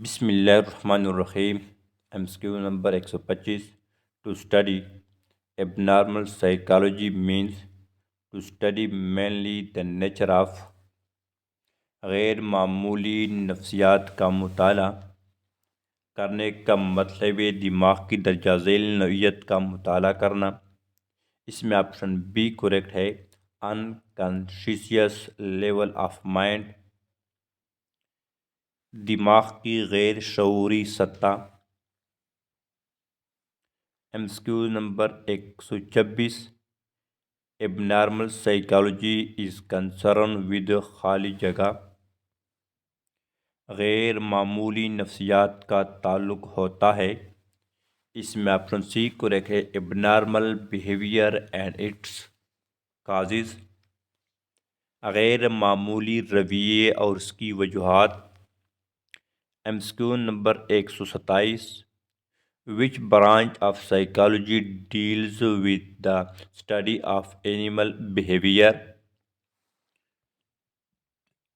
بسم اللہ الرحمن الرحیم۔ MCQ نمبر 125 to study abnormal psychology means to study mainly the nature of غیر معمولی نفسیات کا مطالعہ کرنے کا مطلب دماغ کی درجہ ذیل نوعیت کا مطالعہ کرنا۔ اس میں آپشن بی کریکٹ ہے، unconscious level of mind، دماغ کی غیر شعوری سطح۔ MCQ number 126 abnormal psychology is concerned with خالی جگہ، غیر معمولی نفسیات کا تعلق ہوتا ہے۔ اس میں آپشن سی کریکٹ ہے، abnormal behavior and its causes، غیر معمولی رویے اور اس کی وجوہات۔ MCQ number 127 which branch of psychology deals with the study of animal behavior،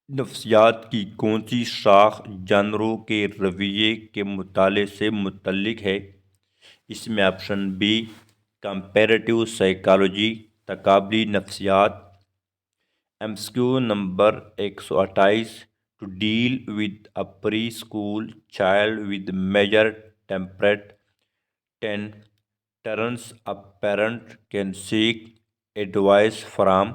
نفسیات کی کون سی شاخ جانوروں کے رویے کے مطالعے سے متعلق ہے؟ اس میں آپشن بی کمپیریٹیو سائیکالوجی، تقابلی نفسیات۔ MCQ number 128 to deal with a preschool child with major temperament turns a parent can seek advice from،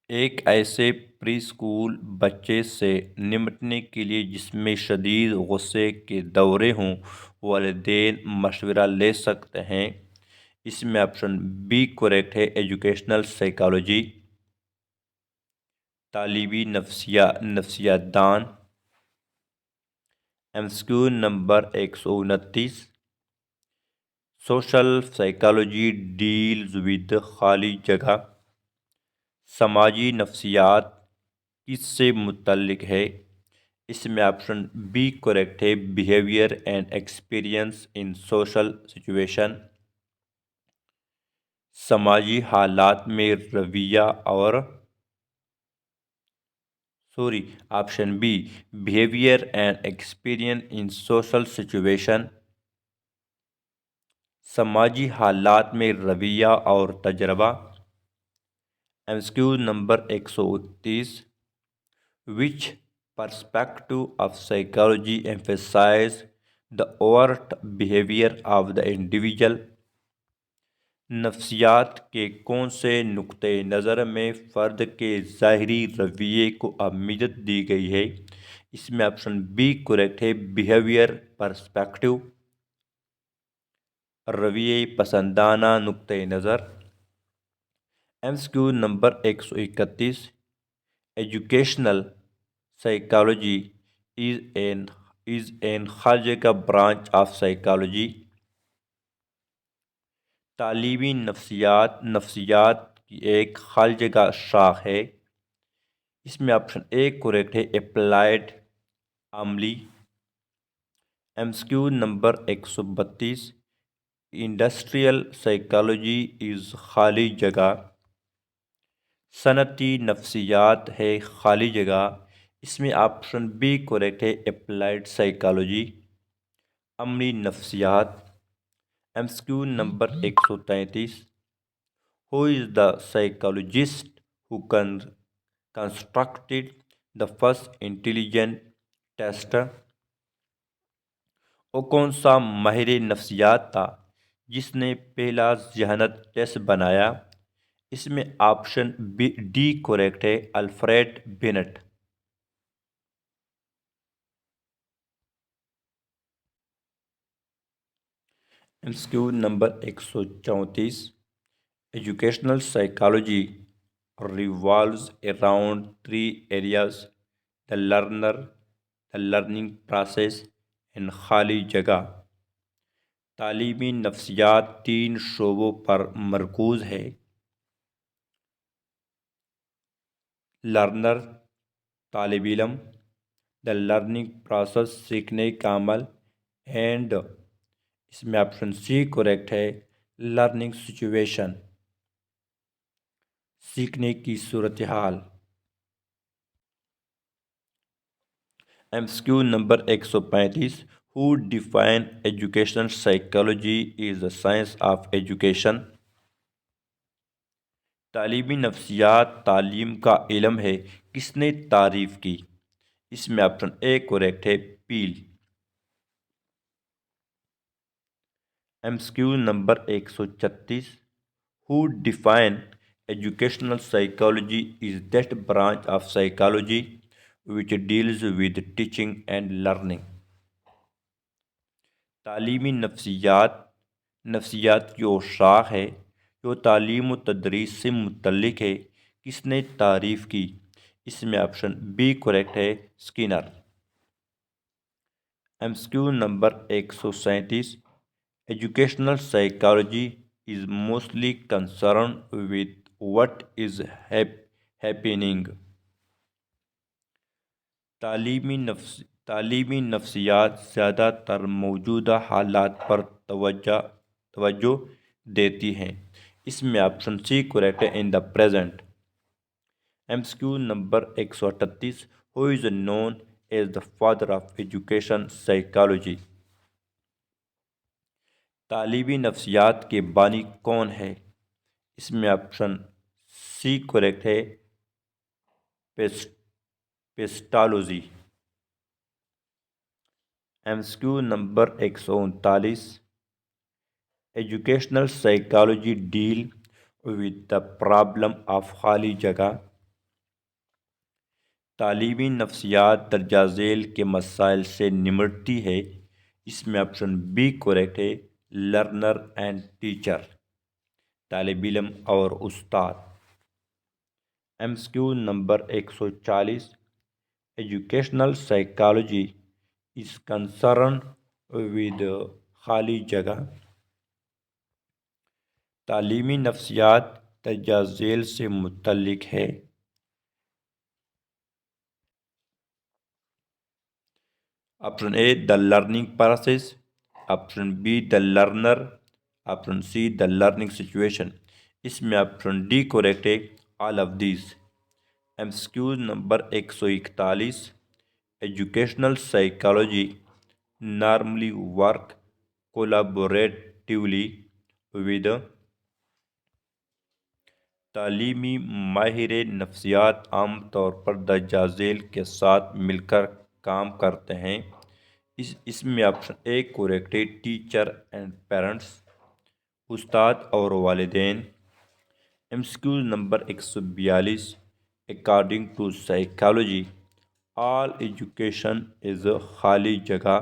ایک ایسے پری اسکول بچے سے نمٹنے کے لیے جس میں شدید غصے کے دورے ہوں، والدین مشورہ لے سکتے ہیں۔ اس میں آپشن بی کریکٹ ہے، ایجوکیشنل سائیکالوجی، تعلیمی نفسیات دان۔ MCQ number 129 social psychology deals with خالی جگہ، سماجی نفسیات کس سے متعلق ہے؟ اس میں آپشن بی کریکٹ ہے، behaviour and experience in social situation, سماجی حالات میں رویہ اور option B behaviour and experience in social situation, سماجی حالات میں رویہ اور تجربہ۔ MCQ number 129 which perspective of psychology emphasize the overt behavior of the individual، نفسیات کے کون سے نقطۂ نظر میں فرد کے ظاہری رویے کو اہمیت دی گئی ہے؟ اس میں آپشن بی کریکٹ ہے، بیہیویئر پرسپیکٹو، رویے پسندانہ نقطۂ نظر۔ MCQ number 131 educational psychology is an خارجہ کا برانچ آف سائیکالوجی، تعلیمی نفسیات کی ایک خارجہ کا شاخ ہے۔ اس میں آپشن اے کریکٹ ہے، اپلائیڈ عملی۔ MCQ number 132 industrial psychology is خالی جگہ، صنعتی نفسیات ہے خالی جگہ۔ اس میں آپشن بی کریکٹ ہے، اپلائیڈ سائیکالوجی، عملی نفسیات۔ MCQ number 133 who is the psychologist who constructed the first intelligent test, وہ کون سا ماہر نفسیات تھا جس نے پہلا ذہانت ٹیسٹ بنایا؟ اس میں آپشن ڈی کریکٹ ہے، الفریڈ بینٹ۔ MCQ نمبر 134 educational psychology revolves around three areas: the learner، the learning process and خالی جگہ۔ تعلیمی نفسیات تین شعبوں پر مرکوز ہے: لرنر طالب علم، the learning process سیکھنے کا عمل، اینڈ اس میں آپشن سی کریکٹ ہے، لرننگ سچویشن سیکھنے کی صورتحال۔ ایم سی کیو نمبر 135. Who define educational psychology is the science of education. تعلیمی نفسیات تعلیم کا علم ہے، کس نے تعریف کی؟ اس میں آپشن اے کریکٹ ہے، پیل۔ M C Q number 136. Who define educational psychology is that branch of psychology which deals with teaching and learning. تعلیمی نفسیات کی وہ شاخ ہے جو تعلیم و تدریس سے متعلق ہے، کس نے تعریف کی؟ اس میں آپشن بی کریکٹ ہے، scanner. M C Q number 137. Educational psychology is mostly concerned with what is happening. تعلیمی نفسیات زیادہ تر موجودہ حالات پر توجہ دیتی ہیں، اس میں آپشن سی کریکٹ ہے، in the present. M C Q number 138. Who is known as the father of education psychology. تعلیمی نفسیات کے بانی کون ہے؟ اس میں آپشن سی کریکٹ ہے، پیسٹالوجی۔ M C Q number 139. Educational psychology deal with the problem of خالی جگہ. تعلیمی نفسیات درجہ ذیل کے مسائل سے نمٹتی ہے، اس میں آپشن بی کریکٹ ہے، لرنر اینڈ ٹیچر، طالب علم اور استاد۔ M C Q number 140. Educational psychology is concern with خالی جگہ. تعلیمی نفسیات درجہ ذیل سے متعلق ہے، option A the learning process, option B the learner, option C the learning situation. اس میں آپشن ڈی کریکٹ ہے، all of these. M C Q number 141. Educational psychology normally work collaboratively with. تعلیمی ماہر نفسیات عام طور پر درجہ ذیل کے ساتھ مل کر کام کرتے ہیں، اس میں آپشن اے کریکٹ ہے، ٹیچر اینڈ پیرنٹس، استاد اور والدین۔ ایم سی کیو نمبر 142. According to psychology all education is خالی جگہ.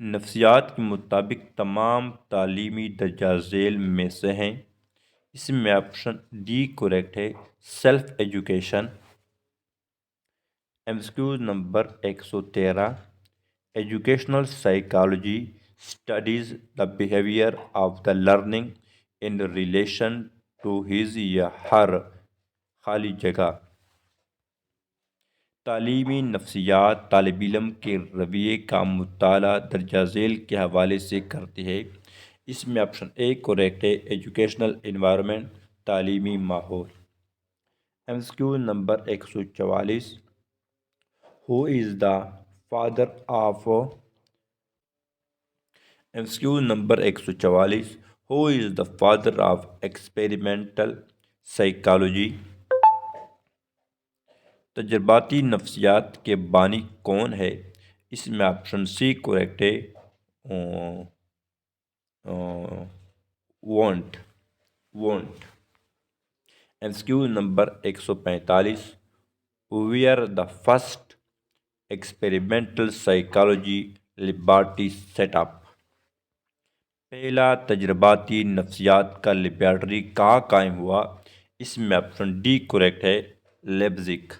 نفسیات کے مطابق تمام تعلیمی درجہ ذیل میں سے ہیں، اس میں آپشن ڈی کریکٹ ہے، self education. M C Q نمبر 113. Educational psychology studies the behaviour of the learning in relation to his یا ہر خالی جگہ. تعلیمی نفسیات طالب علم کے رویے کا مطالعہ درجہ ذیل کے حوالے سے کرتی ہے، اس میں آپشن اے کریکٹ ہے، ایجوکیشنل انوائرمنٹ، تعلیمی ماحول۔ ایم سی کیو نمبر 144. Who is the father of. M C Q نمبر 144. Who is the father of experimental psychology. تجرباتی نفسیات کے بانی کون ہے؟ اس میں آپشن سی کریکٹ ہے، وونٹ۔ ایم سی کیو نمبر 145. Where the first experimental psychology laboratory set up. پہلا تجرباتی نفسیات کا لیبارٹری کہاں قائم ہوا؟ اس میں آپشن ڈی کریکٹ ہے، لیپزگ۔